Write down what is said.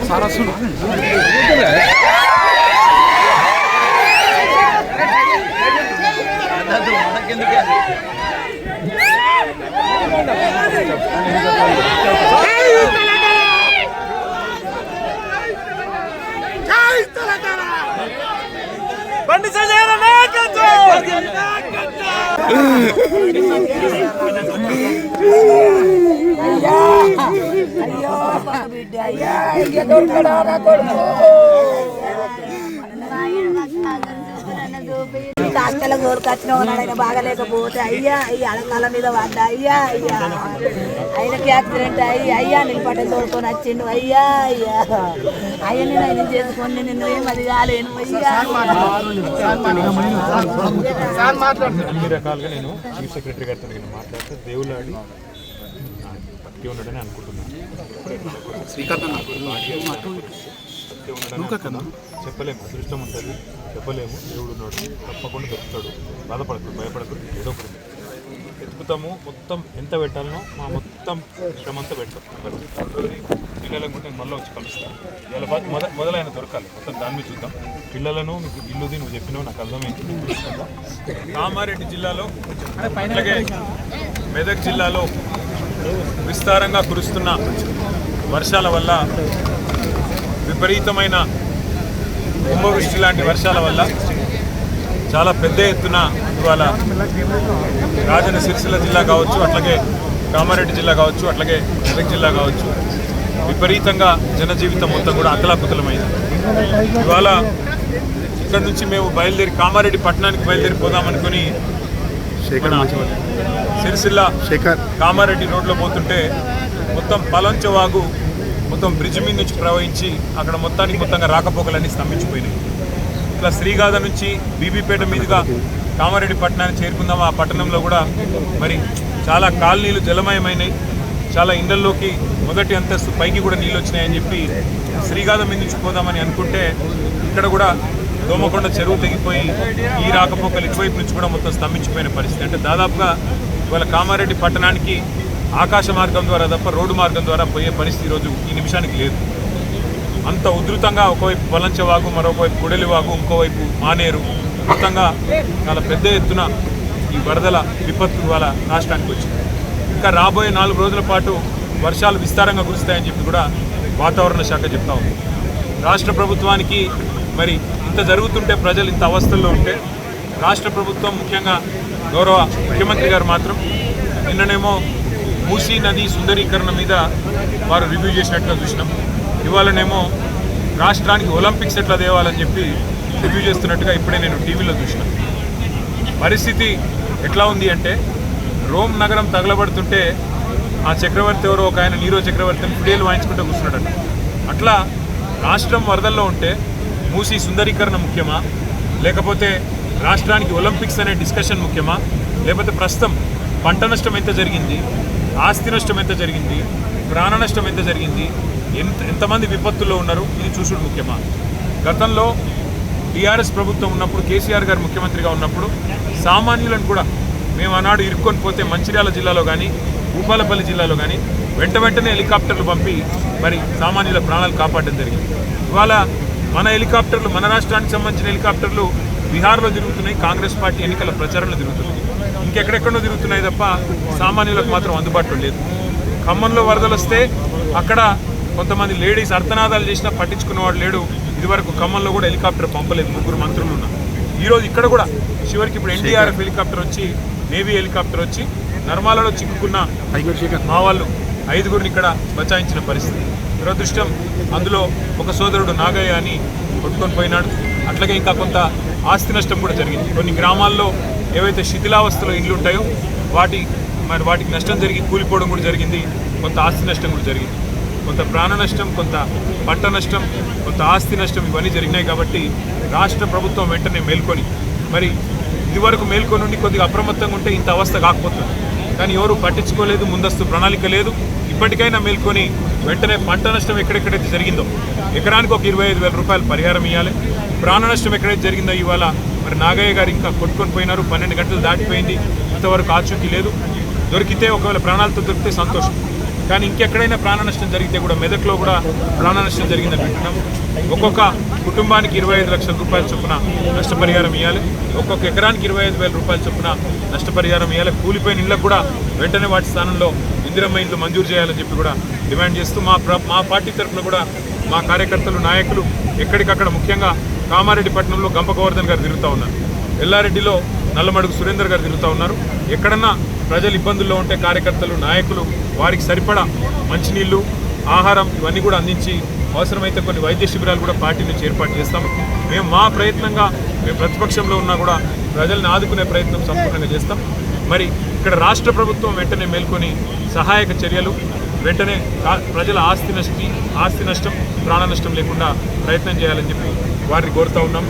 सारा सुन బండి సంజయ్ నాయకత్వం హాస్టల్ కోరుకొచ్చిన బాగలేకపోతే అయ్యా అయ్యా అడకాల మీద పడ్డా అయ్యా అయ్యా ఆయనకి యాక్సిడెంట్ అయ్యా నిలబడ్డ తోడుకొని వచ్చిండు అయ్యా అయ్యా అయ్యని ఆయన చేసుకొని నిన్ను ఏమది కాలేను అయ్యా. అన్ని రకాలుగా నేను చీఫ్ సెక్రటరీ గారితో నేను మాట్లాడితే దేవులాడి పట్టి ఉండడని అనుకుంటున్నాను. చెప్పలేము, అదృష్టం ఉంటుంది, చెప్పలేము. దేవుడు ఉన్నాడు, తప్పకుండా దొరుకుతాడు. బాధపడతాడు, భయపడతాడు, ఏదో ఒకటి ఎత్తుకుతాము. మొత్తం ఎంత పెట్టాలనో మా మొత్తం శ్రమంతా పెడతాం. పిల్లలకు నేను మళ్ళీ వచ్చి కలుస్తాను. ఇలా మొదలైన దొరకాలి, మొత్తం దాని మీద చూద్దాం. పిల్లలను మీకు ఇల్లుది నువ్వు చెప్పినావు, నాకు అర్థమైంది. కామారెడ్డి జిల్లాలో అలాగే మెదక్ జిల్లాలో విస్తారంగా కురుస్తున్న వర్షాల వల్ల, విపరీతమైన కుంభవృష్టి లాంటి వర్షాల వల్ల చాలా పెద్ద ఎత్తున ఇవాళ రాజన్న సిరిసిల్ల జిల్లా కావచ్చు, అట్లాగే కామారెడ్డి జిల్లా కావచ్చు, అట్లాగే మెదక్ జిల్లా కావచ్చు, విపరీతంగా జనజీవితం మొత్తం కూడా అతలాకుతలమైంది. ఇవాళ ఇక్కడ నుంచి మేము బయలుదేరి కామారెడ్డి పట్టణానికి బయలుదేరి పోదామనుకుని సిరిసిల్ల కామారెడ్డి రోడ్లో పోతుంటే మొత్తం పలంచవాగు మొత్తం బ్రిడ్జ్ మీద నుంచి ప్రవహించి అక్కడ మొత్తంగా రాకపోకలన్నీ స్తంభించిపోయినాయి. ఇట్లా శ్రీగాధ నుంచి బీబీపేట మీదుగా కామారెడ్డి పట్టణాన్ని చేరుకుందాం. ఆ పట్టణంలో కూడా మరి చాలా కాలనీలు జలమయమైనాయి. చాలా ఇండ్లలోకి మొదటి అంతస్తు పైకి కూడా నీళ్ళు వచ్చినాయని చెప్పి శ్రీగాధ మీద నుంచి పోదామని అనుకుంటే ఇక్కడ కూడా దోమకొండ చెరువు తెగిపోయి ఈ రాకపోకలు ఇటువైపు నుంచి కూడా మొత్తం స్తంభించిపోయిన పరిస్థితి. అంటే దాదాపుగా ఇవాళ కామారెడ్డి పట్టణానికి ఆకాశ మార్గం ద్వారా తప్ప రోడ్డు మార్గం ద్వారా పోయే పరిస్థితి ఈరోజు ఈ నిమిషానికి లేదు. అంత ఉధృతంగా ఒకవైపు పలంచవాగు, మరోవైపు గుడెలివాగు, ఇంకోవైపు మానేరు, మొత్తంగా చాలా పెద్ద ఎత్తున ఈ వరదల విపత్తు ఇవాళ రాష్ట్రానికి వచ్చింది. ఇంకా రాబోయే 4 రోజుల పాటు వర్షాలు విస్తారంగా కురుస్తాయని చెప్పి కూడా వాతావరణ శాఖ చెప్తా ఉంది. రాష్ట్ర ప్రభుత్వానికి మరి ఇంత జరుగుతుంటే, ప్రజలు ఇంత అవస్థల్లో ఉంటే, రాష్ట్ర ప్రభుత్వం ముఖ్యంగా గౌరవ ముఖ్యమంత్రి గారు మాత్రం నిన్ననేమో మూసీ నది సుందరీకరణ మీద వారు రివ్యూ చేసినట్టుగా చూసినాం. ఇవాళనేమో రాష్ట్రానికి ఒలింపిక్స్ ఎట్లా తేవాలని చెప్పి రివ్యూ చేస్తున్నట్టుగా ఇప్పుడే నేను టీవీలో చూసినాను. పరిస్థితి ఎట్లా ఉంది అంటే, రోమ్ నగరం తగలబడుతుంటే ఆ చక్రవర్తి ఎవరో ఒక ఆయన నీరో చక్రవర్తిని ఫిడేలు వాయించుకుంటూ కూర్చున్నాడట. అట్లా రాష్ట్రం వరదల్లో ఉంటే మూసీ సుందరీకరణ ముఖ్యమా, లేకపోతే రాష్ట్రానికి ఒలింపిక్స్ అనే డిస్కషన్ ముఖ్యమా, లేకపోతే ప్రస్తుతం పంట నష్టం ఎంత జరిగింది, ఆస్తి నష్టం ఎంత జరిగింది, ప్రాణ నష్టం ఎంత జరిగింది, ఎంతమంది విపత్తుల్లో ఉన్నారు, ఇది చూసుడు ముఖ్యమా? గతంలో టీఆర్ఎస్ ప్రభుత్వం ఉన్నప్పుడు, కేసీఆర్ గారు ముఖ్యమంత్రిగా ఉన్నప్పుడు సామాన్యులను కూడా మేము ఆనాడు ఇరుక్కొని పోతే మంచిర్యాల జిల్లాలో కానీ భూపాలపల్లి జిల్లాలో కానీ వెంటనే హెలికాప్టర్లు పంపి మరి సామాన్యుల ప్రాణాలు కాపాడడం జరిగింది. ఇవాళ మన హెలికాప్టర్లు, మన రాష్ట్రానికి సంబంధించిన హెలికాప్టర్లు బీహార్లో తిరుగుతున్నాయి, కాంగ్రెస్ పార్టీ ఎన్నికల ప్రచారంలో తిరుగుతున్నాయి, ఇంకెక్కడెక్కడో తిరుగుతున్నాయి తప్ప సామాన్యులకు మాత్రం అందుబాటులో లేదు. ఖమ్మంలో వరదలు వస్తే అక్కడ కొంతమంది లేడీస్ అర్థనాదాలు చేసినా పట్టించుకున్నవాడు లేడు. ఇదివరకు ఖమ్మంలో కూడా హెలికాప్టర్ పంపలేదు, 3 మంత్రులు ఉన్నారు. ఈరోజు ఇక్కడ కూడా చివరికి ఇప్పుడు ఎన్డీఆర్ఎఫ్ హెలికాప్టర్ వచ్చి, నేవీ హెలికాప్టర్ వచ్చి నర్మాలలో చిక్కుకున్న మా వాళ్ళు 5గురిని ఇక్కడ బచాయించిన పరిస్థితి. దురదృష్టం అందులో ఒక సోదరుడు నాగయ్య అని కొట్టుకొని పోయినాడు. అట్లాగే ఇంకా కొంత ఆస్తి నష్టం కూడా జరిగింది. కొన్ని గ్రామాల్లో ఏవైతే శిథిలావస్థలో ఇళ్ళు ఉంటాయో వాటికి నష్టం జరిగి కూలిపోవడం కూడా జరిగింది. కొంత ఆస్తి నష్టం కూడా జరిగింది. కొంత ప్రాణ నష్టం, కొంత పంట నష్టం, కొంత ఆస్తి నష్టం ఇవన్నీ జరిగినాయి. కాబట్టి రాష్ట్ర ప్రభుత్వం వెంటనే మేల్కొని, మరి ఇదివరకు మేల్కొని ఉండి కొద్దిగా అప్రమత్తంగా ఉంటే ఇంత అవస్థ కాకపోతుంది. కానీ ఎవరు పట్టించుకోలేదు, ముందస్తు ప్రణాళిక లేదు. ఇప్పటికైనా మేల్కొని వెంటనే పంట నష్టం ఎక్కడెక్కడైతే జరిగిందో ఎకరానికి ఒక 25,000 రూపాయలు పరిహారం ఇవ్వాలి. ప్రాణ నష్టం ఎక్కడైతే జరిగిందో ఇవాళ మరి నాగయ్య గారు ఇంకా కొట్టుకొని పోయినారు. 12 గంటలు దాటిపోయింది, ఇంతవరకు ఆచూకీ లేదు. దొరికితే ఒకవేళ ప్రాణాలతో దొరికితే సంతోషం. కానీ ఇంకెక్కడైనా ప్రాణ నష్టం జరిగితే కూడా మెదక్లో కూడా ప్రాణ నష్టం జరిగిందని వింటున్నాం. ఒక్కొక్క కుటుంబానికి 25 లక్షల రూపాయల చొప్పున నష్టపరిహారం ఇవ్వాలి. ఒక్కొక్క ఎకరానికి 25,000 రూపాయల చొప్పున నష్టపరిహారం ఇవ్వాలి. కూలిపోయిన ఇళ్ళకు కూడా వెంటనే వాటి స్థానంలో ఇందిరమ్మ ఇండ్లు మంజూరు చేయాలని చెప్పి కూడా డిమాండ్ చేస్తూ మా పార్టీ తరఫున కూడా మా కార్యకర్తలు, నాయకులు ఎక్కడికక్కడ ముఖ్యంగా కామారెడ్డిపట్నంలో గంప గోవర్ధన్ గారు తిరుగుతూ ఉన్నారు. ఎల్లారెడ్డిలో నల్లమడుగు సురేందర్ గారు తిరుగుతూ ఉన్నారు. ఎక్కడన్నా ప్రజలు ఇబ్బందుల్లో ఉంటే కార్యకర్తలు, నాయకులు వారికి సరిపడా మంచినీళ్ళు, ఆహారం ఇవన్నీ కూడా అందించి అవసరమైతే కొన్ని వైద్య శిబిరాలు కూడా పార్టీ నుంచి ఏర్పాటు చేస్తాం. మేము మా ప్రయత్నంగా మేము ప్రతిపక్షంలో ఉన్నా కూడా ప్రజల్ని ఆదుకునే ప్రయత్నం సంపూర్ణంగా చేస్తాం. మరి ఇక్కడ రాష్ట్ర ప్రభుత్వం వెంటనే మేల్కొని సహాయక చర్యలు వెంటనే ప్రజల ఆస్తి నష్టం, ప్రాణ నష్టం లేకుండా ప్రయత్నం చేయాలని చెప్పి వారిని కోరుతూ ఉన్నాం.